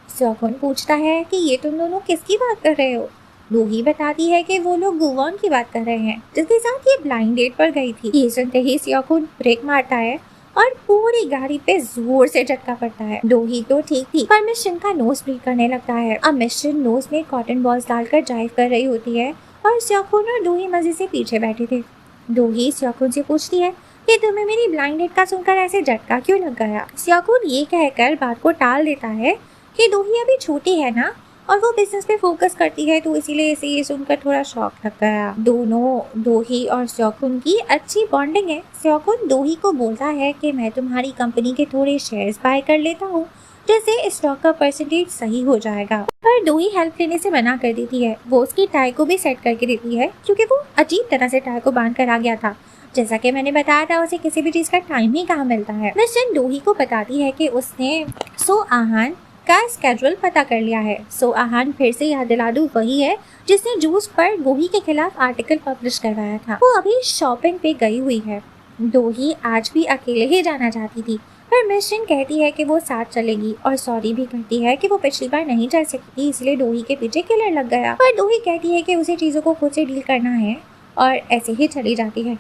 स्योखुन पूछता है कि ये तुम दोनों किसकी बात कर रहे हो। डोही बताती है कि वो लोग गुवॉन की बात कर रहे हैं, जिसके साथ ये ब्लाइंड डेट पर गई थी। ये सुनते ही स्योखुन ब्रेक मारता है और पूरी गाड़ी पे जोर से झटका पड़ता है। डोही तो ठीक थी, पर मिस शिन का नोज ब्लीड करने लगता है। अब मिस शिन नोज में कॉटन बॉल्स डालकर ड्राइव कर रही होती है और स्योखुन और डोही मजे से पीछे बैठे थे। डोही स्योखुन से पूछती है कि तुम्हें मेरी ब्लाइंड डेट का सुनकर ऐसे झटका क्यों लग गया। स्योखुन ये कहकर बात को टाल देता है कि डोही अभी छोटी है ना, और वो बिजनेस पे फोकस करती है, तो इसीलिए इसे ये सुनकर थोड़ा शॉक लग गया। दोनों डोही और स्योखुन की अच्छी बॉन्डिंग है। स्योखुन डोही को बोलता है कि मैं तुम्हारी कंपनी के थोड़े शेयर्स बाय कर लेता हूँ, जिससे स्टॉक का परसेंटेज सही हो जाएगा। पर डोही हेल्प लेने से मना कर देती है। वो उसकी टाई को भी सेट करके देती है, क्योंकि वो अजीब तरह से टाई को बांध कर आ गया था। जैसा कि मैंने बताया था, उसे किसी भी चीज का टाइम ही कहाँ मिलता है। मिस शिन डोही को बताती है कि उसने सो आहान का स्केड्यूल पता कर लिया है। सो आहान फिर से याद दिला दूं वही है जिसने जूस पर डोही के खिलाफ आर्टिकल पब्लिश करवाया था। वो अभी शॉपिंग पे गई हुई है। डोही आज भी अकेले ही जाना चाहती थी, पर मिस शिन कहती है कि वो साथ चलेगी और सॉरी भी कहती है कि वो पिछली बार नहीं चल सकती थी, इसलिए डोही के पीछे किलर लग गया। पर डोही कहती है कि उसे चीजों को खुद से डील करना है और ऐसे ही चली जाती है।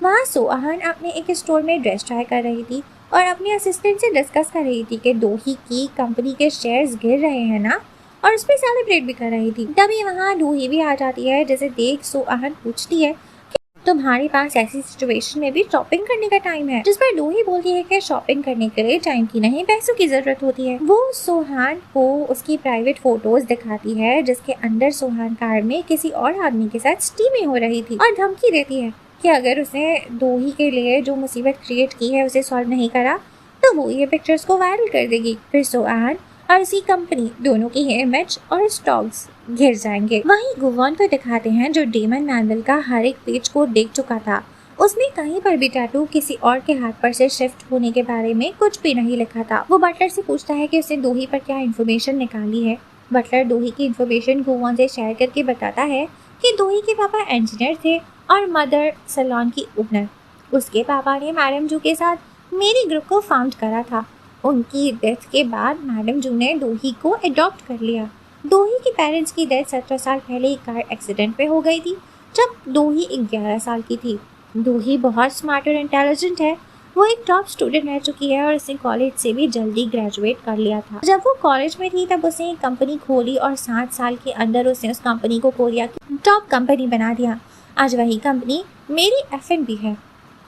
वहाँ सो आहान अपने एक स्टोर में ड्रेस ट्राई कर रही थी और अपने असिस्टेंट से डिस्कस कर रही थी कि डोही की कंपनी के शेयर्स गिर रहे हैं ना, और उस पर सेलिब्रेट भी कर रही थी। तभी वहाँ डोही भी आ जाती है, जिसे देख सो आहान पूछती है कि तुम्हारे पास ऐसी सिचुएशन में भी शॉपिंग करने का टाइम है, जिस पर डोही बोलती है कि शॉपिंग करने के लिए टाइम की नहीं, पैसों की जरूरत होती है। वो सोहान को उसकी प्राइवेट फोटोज दिखाती है, जिसके अंदर सोहान कार में किसी और आदमी के साथ स्टीमिंग हो रही थी, और धमकी देती है कि अगर उसने डोही के लिए जो मुसीबत क्रिएट की है उसे सॉल्व नहीं करा, तो वो ये पिक्चर्स को वायरल कर देगी। फिर सो आहान और उसकी कंपनी दोनों की इमेज और स्टॉक्स गिर जाएंगे। वहीं गुवॉन को दिखाते हैं, जो डेमन मैनुअल का हर एक पेज को देख चुका था। उसमें कहीं पर भी टैटू किसी और के हाथ पर से शिफ्ट होने के बारे में कुछ भी नहीं लिखा था। वो बटलर से पूछता है कि उसने डोही पर क्या इन्फॉर्मेशन निकाली है। बटलर डोही की इन्फॉर्मेशन गुवॉन से शेयर करके बताता है कि डोही के पापा इंजीनियर थे और मदर सैलून की ओनर। उसके पापा ने मैडम जू के साथ मेरी ग्रुप को फाउंड करा था। उनकी डेथ के बाद मैडम जू ने डोही को अडॉप्ट कर लिया। डोही के पेरेंट्स की डेथ 17 साल पहले एक कार एक्सीडेंट में हो गई थी, जब डोही 11 साल की थी। डोही बहुत स्मार्ट और इंटेलिजेंट है। वो एक टॉप स्टूडेंट रह चुकी है और उसने कॉलेज से भी जल्दी ग्रेजुएट कर लिया था। जब वो कॉलेज में थी तब उसने एक कंपनी खोली और 7 साल के अंदर उसने उस कंपनी को कोरिया की टॉप कंपनी बना दिया। आज वही कंपनी मेरी F&B है।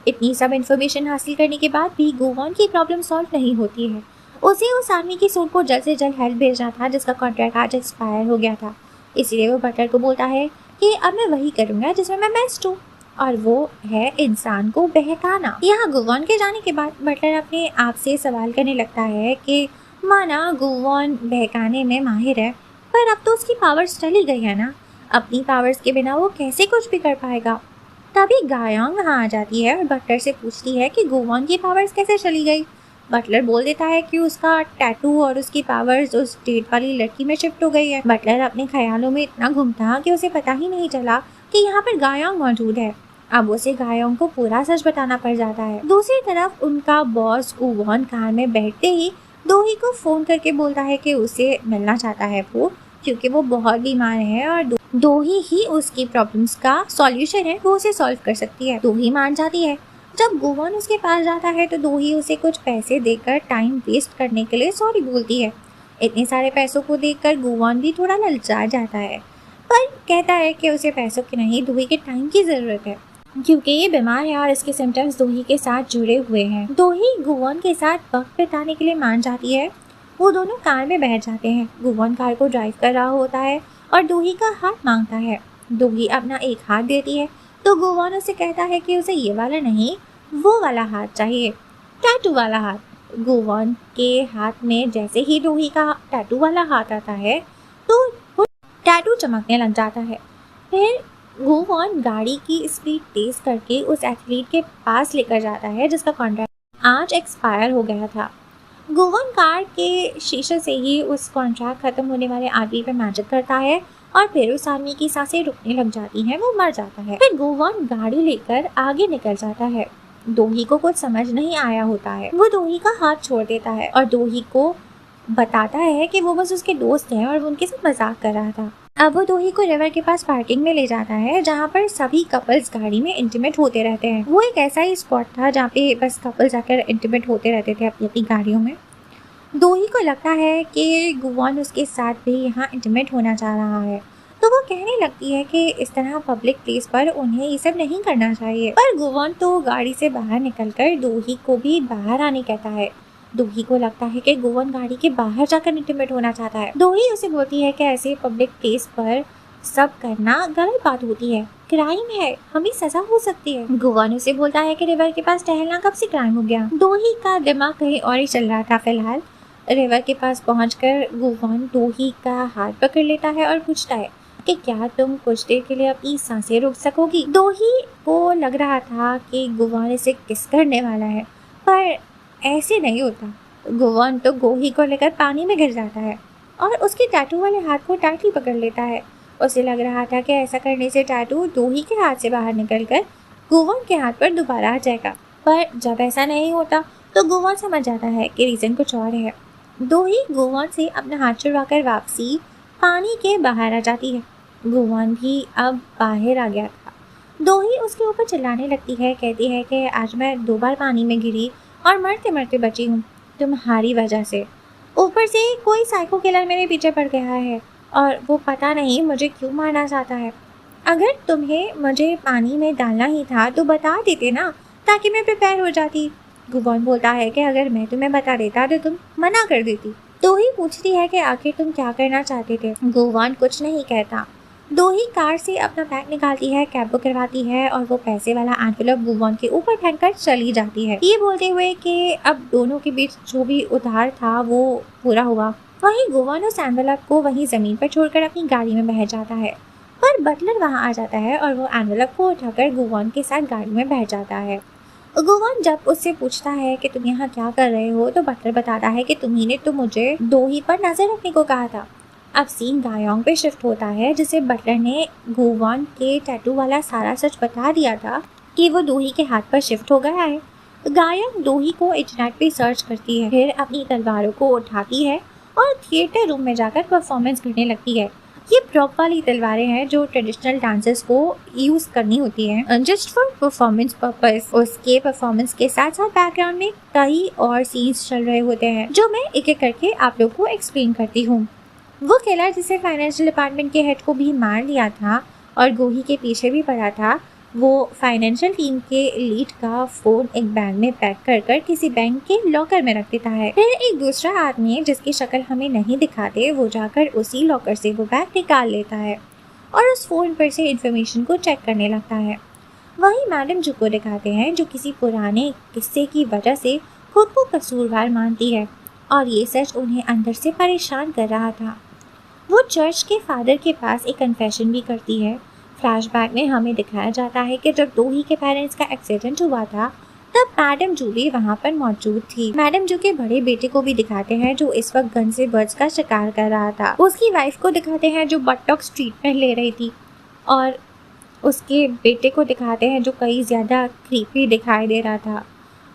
इतनी सब इन्फॉर्मेशन हासिल करने के बाद भी गुवॉन की प्रॉब्लम सॉल्व नहीं होती है। उसे उस आदमी की सूट को जल्द से जल्द हेल्प भेजना था, जिसका कॉन्ट्रैक्ट आज एक्सपायर हो गया था। इसीलिए वो बटलर को बोलता है कि अब मैं वही करूँगा जिसमें मैं बेस्ट हूँ, और वो है इंसान को बहकाना। यहाँ गुवॉन के जाने के बाद बटलर अपने आप से सवाल करने लगता है कि माना गुवॉन बहकाने में माहिर है, पर अब तो उसकी पावर्स चली गई है ना, अपनी पावर्स के बिना वो कैसे कुछ भी कर पाएगा। तभी गायोंग वहाँ आ जाती है और बटलर से पूछती है कि गुवॉन की पावर्स कैसे चली गई। बटलर बोल देता है कि उसका टैटू और उसकी पावर्स उस डेट वाली लड़की में शिफ्ट हो गई है। बटलर अपने ख्यालों में इतना घूमता कि उसे पता ही नहीं चला कि यहाँ पर गायोंग मौजूद है। अब उसे गायोंग को पूरा सच बताना पड़ जाता है। दूसरी तरफ उनका बॉस गुवॉन कार में बैठते ही डोही को फोन करके बोलता है कि उसे मिलना चाहता है वो, क्योंकि वो बहुत बीमार है और डोही ही उसकी प्रॉब्लम्स का सॉल्यूशन है, वो उसे सॉल्व कर सकती है। डोही मान जाती है। जब गुवॉन उसके पास जाता है तो डोही उसे कुछ पैसे देकर टाइम वेस्ट करने के लिए सॉरी बोलती है। इतने सारे पैसों को देखकर गुवॉन भी थोड़ा ललचा जाता है, पर कहता है कि उसे पैसों की नहीं, डोही के टाइम की ज़रूरत है, क्योंकि ये बीमार है और इसके सिम्टम्स डोही के साथ जुड़े हुए हैं। डोही गुवॉन के साथ वक्त बिताने के लिए मान जाती है। वो दोनों कार में बैठ जाते हैं। गुवॉन कार को ड्राइव कर रहा होता है और डोही का हाथ मांगता है। डोही अपना एक हाथ देती है तो गुवॉन उसे कहता है कि उसे ये वाला नहीं, वो वाला हाथ चाहिए, टैटू वाला हाथ। गुवॉन के हाथ में जैसे ही डोही का टैटू वाला हाथ आता है तो वो टैटू चमकने लग जाता है। फिर गोवन गाड़ी की स्पीड तेज करके उस एथलीट के पास लेकर जाता है जिसका कॉन्ट्रैक्ट आज एक्सपायर हो गया था। गोवन कार के शीशे से ही उस कॉन्ट्रैक्ट खत्म होने वाले आदमी पे मैजिक करता है और फिर उस आदमी की सांसें रुकने लग जाती हैं, वो मर जाता है। फिर गोवन गाड़ी लेकर आगे निकल जाता है। दोही को कुछ समझ नहीं आया होता है। वो दोही का हाथ छोड़ देता है और दोही को बताता है कि वो बस उसके दोस्त हैं और वो उनके साथ मजाक कर रहा था। अब वो दोही को रिवर के पास पार्किंग में ले जाता है जहाँ पर सभी कपल्स गाड़ी में इंटीमेट होते रहते हैं। वो एक ऐसा ही स्पॉट था जहाँ पे बस कपल्स आकर इंटीमेट होते रहते थे अपनी अपनी गाड़ियों में। दोही को लगता है कि गोवन उसके साथ भी यहाँ इंटीमेट होना चाह रहा है, तो वो कहने लगती है कि इस तरह पब्लिक प्लेस पर उन्हें ये सब नहीं करना चाहिए। पर गोवन तो गाड़ी से बाहर निकलकर दोही को भी बाहर आने कहता है। दोही को लगता है कि गोवन गाड़ी के बाहर जाकर इंटीमेट होना चाहता है। दोही उसे बोलती है कि ऐसे पब्लिक प्लेस पर सब करना गलत बात होती है, क्राइम है, हमें सजा हो सकती है। गोवन उसे बोलता है कि रिवर के पास टहलना कब से क्राइम हो गया। दोही का दिमाग कहीं और ही चल रहा था। फिलहाल रिवर के पास पहुंचकर गोवन दोही का हाथ पकड़ लेता है और पूछता है कि क्या तुम कुछ देर के लिए अपनी सांसें रोक सकोगी। दोही को लग रहा था कि गोवन इसे किस करने वाला है, पर ऐसे नहीं होता। गोवन तो दोही को लेकर पानी में गिर जाता है और उसके टैटू वाले हाथ को टाइटली पकड़ लेता है। उसे लग रहा था कि ऐसा करने से टैटू दोही के हाथ से बाहर निकलकर गोवन के हाथ पर दोबारा आ जाएगा, पर जब ऐसा नहीं होता तो गोवन समझ जाता है कि रीज़न कुछ और है। दोही गोवन से अपना हाथ छुड़वाकर वापसी पानी के बाहर आ जाती है। गोवन भी अब बाहर आ गया था। दोही उसके ऊपर चिल्लाने लगती है, कहती है कि आज मैं 2 बार पानी में गिरी और मरते मरते बची हूँ तुम्हारी वजह से। ऊपर से कोई साइको किलर मेरे पीछे पड़ गया है और वो पता नहीं मुझे क्यों मारना चाहता है। अगर तुम्हें मुझे पानी में डालना ही था तो बता देते ना, ताकि मैं प्रिपेयर हो जाती। गोवन बोलता है कि अगर मैं तुम्हें बता देता तो तुम मना कर देती। दोही पूछती है कि आखिर तुम क्या करना चाहते थे। गोवन कुछ नहीं कहता। दोही कार से अपना बैग निकालती है, कैब बुक करवाती है और वो पैसे वाला एनवेलप गोवन के ऊपर फेंककर चली जाती है, ये बोलते हुए कि अब दोनों के बीच जो भी उधार था वो पूरा हुआ। वहीं गोवन उस एनवेलप को वहीं जमीन पर छोड़कर अपनी गाड़ी में बैठ जाता है, पर बटलर वहां आ जाता है और वो एनवेलप को उठाकर गोवन के साथ गाड़ी में बैठ जाता है। गोवन जब उससे पूछता है कि तुम यहाँ क्या कर रहे हो तो बटलर बताता है कि तुम्ही ने तो मुझे दोही पर नजर रखने को कहा था। अब सीन गायोंग पे शिफ्ट होता है, जिसे बटलर ने गोवन के टैटू वाला सारा सच बता दिया था कि वो दोही के हाथ पर शिफ्ट हो गया है। गायोंग दोही को इंटरनेट पे सर्च करती है, फिर अपनी तलवारों को उठाती है और थिएटर रूम में जाकर परफॉर्मेंस करने लगती है। ये प्रॉप वाली तलवारें हैं जो ट्रेडिशनल डांसर्स को यूज करनी होती हैं जस्ट फॉर परफॉर्मेंस पर्पस। उसके परफॉर्मेंस के साथ साथ बैकग्राउंड में कई और सीन्स चल रहे होते हैं जो मैं एक एक करके आप लोग को एक्सप्लेन करती हूँ। वो किलर जिसे फाइनेंशियल डिपार्टमेंट के हेड को भी मार लिया था और गोही के पीछे भी पड़ा था, वो फाइनेंशियल टीम के लीड का फोन एक बैग में पैक कर कर किसी बैंक के लॉकर में रख देता है। फिर एक दूसरा आदमी जिसकी शक्ल हमें नहीं दिखाते, वो जाकर उसी लॉकर से वो बैग निकाल लेता है और उस फोन पर से इंफॉर्मेशन को चेक करने लगता है। वहीं मैडम जू को दिखाते हैं जो किसी पुराने किस्से की वजह से खुद को कसूरवार मानती है और ये सच उन्हें अंदर से परेशान कर रहा था। वो चर्च के फादर के पास एक कन्फेशन भी करती है। फ्लैशबैक में हमें दिखाया जाता है कि जब दोही के पेरेंट्स का एक्सीडेंट हुआ था तब मैडम जू भी वहाँ पर मौजूद थी। मैडम जू के बड़े बेटे को भी दिखाते हैं जो इस वक्त गन से बर्ड्स का शिकार कर रहा था। उसकी वाइफ को दिखाते हैं जो बटॉक्स ट्रीटमेंट ले रही थी और उसके बेटे को दिखाते हैं जो कई ज़्यादा क्रीपी दिखाई दे रहा था।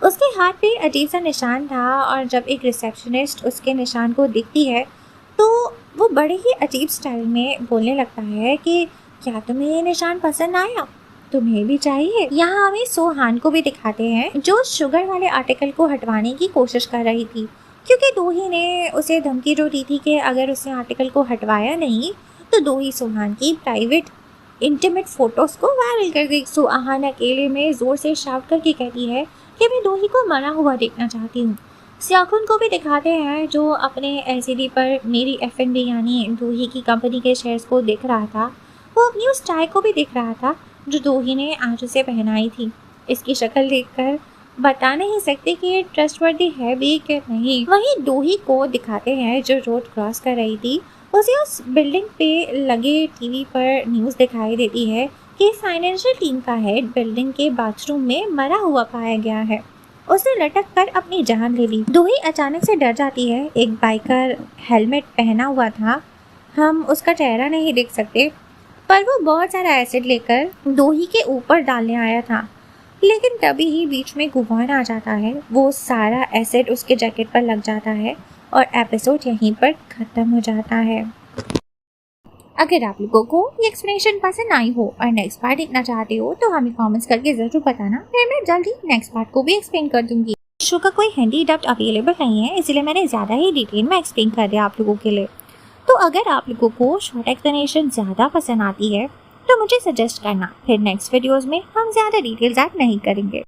उसके हाथ पे अजीब सा निशान था और जब एक रिसेप्शनिस्ट उसके निशान को दिखती है तो वो बड़े ही अजीब स्टाइल में बोलने लगता है कि क्या तुम्हें ये निशान पसंद आया, तुम्हें भी चाहिए। यहाँ हमें सोहान को भी दिखाते हैं जो शुगर वाले आर्टिकल को हटवाने की कोशिश कर रही थी, क्योंकि दोही ने उसे धमकी जो दी थी कि अगर उसने आर्टिकल को हटवाया नहीं तो दोही सोहान की प्राइवेट इंटीमेट फोटोज को वायरल कर दी। सोहान अकेले में जोर से शाउट करके कहती है कि मैं दोही को मरा हुआ देखना चाहती हूँ। सियाकुन को भी दिखाते हैं जो अपने एलसीडी पर मेरी एफएनबी यानी दोही की कंपनी के शेयर्स को देख रहा था। वो अपनी उस टाई को भी देख रहा था जो दोही ने आज उसे पहनाई थी। इसकी शक्ल देखकर बता नहीं सकते कि ये ट्रस्टवर्दी है भी कि नहीं। वहीं दोही को दिखाते हैं जो रोड क्रॉस कर रही थी उसे उस बिल्डिंग पे लगे टीवी पर न्यूज़ दिखाई देती है कि फाइनेंशियल टीम का हेड बिल्डिंग के बाथरूम में मरा हुआ पाया गया है। उसने लटक कर अपनी जान ले ली। दोही अचानक से डर जाती है। एक बाइकर हेलमेट पहना हुआ था, हम उसका चेहरा नहीं देख सकते, पर वो बहुत सारा एसिड लेकर दोही के ऊपर डालने आया था। लेकिन तभी ही बीच में गुबान आ जाता है। वो सारा एसिड उसके जैकेट पर लग जाता है और एपिसोड यहीं पर ख़त्म हो जाता है। अगर आप लोगों को ये एक्सप्लेनेशन पसंद आई हो और नेक्स्ट पार्ट देखना चाहते हो तो हमें कमेंट्स करके ज़रूर बताना, फिर मैं जल्दी नेक्स्ट पार्ट को भी एक्सप्लेन कर दूंगी। शो का कोई हिंदी डब्ड अवेलेबल नहीं है, इसलिए मैंने ज़्यादा ही डिटेल में एक्सप्लेन कर दिया आप लोगों के लिए। तो अगर आप लोगों को शॉर्ट एक्सप्लेनेशन ज़्यादा पसंद आती है तो मुझे सजेस्ट करना, फिर नेक्स्ट वीडियोज़ में हम ज़्यादा डिटेल्स ऐड नहीं करेंगे।